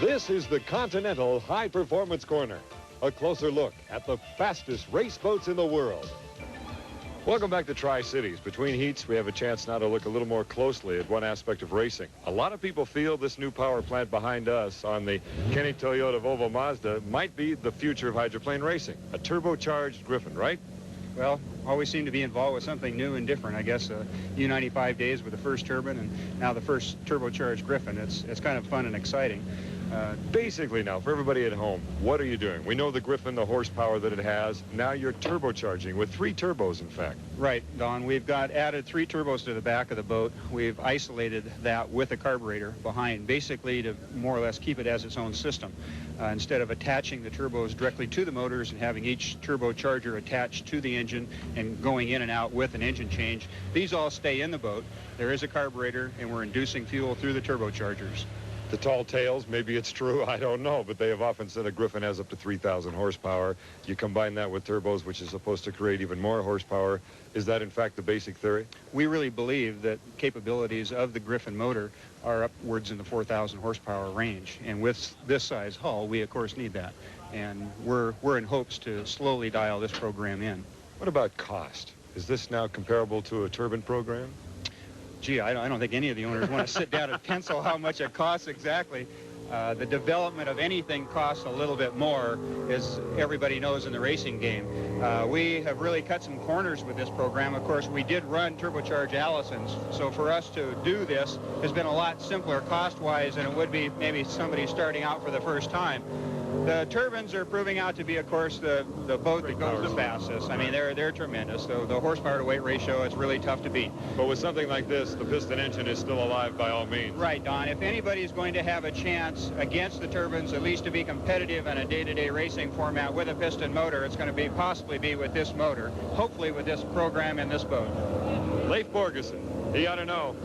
This is the Continental High Performance Corner. A closer look at the fastest race boats in the world. Welcome back to Tri-Cities. Between heats, we have a chance now to look a little more closely at one aspect of racing. A lot of people feel this new power plant behind us on the Kenney Toyota Volvo Mazda might be the future of hydroplane racing. A turbocharged Griffon, right? Well, always seem to be involved with something new and different. I guess U95 days with the first turbine and now the first turbocharged Griffon. It's kind of fun and exciting. Basically now, for everybody at home, what are you doing? We know the Griffon, the horsepower that it has. Now you're turbocharging with 3 turbos, in fact. Right, Don. We've got added 3 turbos to the back of the boat. We've isolated that with a carburetor behind, basically to more or less keep it as its own system. Instead of attaching the turbos directly to the motors and having each turbocharger attached to the engine and going in and out with an engine change, these all stay in the boat. There is a carburetor, and we're inducing fuel through the turbochargers. The tall tales, maybe it's true, I don't know, but they have often said a Griffon has up to 3,000 horsepower. You combine that with turbos, which is supposed to create even more horsepower. Is that, in fact, the basic theory? We really believe that capabilities of the Griffon motor are upwards in the 4,000 horsepower range. And with this size hull, we, of course, need that. And we're in hopes to slowly dial this program in. What about cost? Is this now comparable to a turbine program? Gee, I don't think any of the owners want to sit down and pencil how much it costs exactly. The development of anything costs a little bit more, as everybody knows in the racing game. We have really cut some corners with this program. Of course, we did run turbocharged Allisons, so for us to do this has been a lot simpler cost-wise than it would be maybe somebody starting out for the first time. The turbines are proving out to be, of course, the boat that goes the fastest. I mean, they're tremendous. The horsepower to weight ratio is really tough to beat. But with something like this, the piston engine is still alive by all means. Right, Don. If anybody's going to have a chance against the turbines, at least to be competitive in a day-to-day racing format with a piston motor, it's going to possibly be with this motor, hopefully with this program and this boat. Leif Borgerson, he ought to know.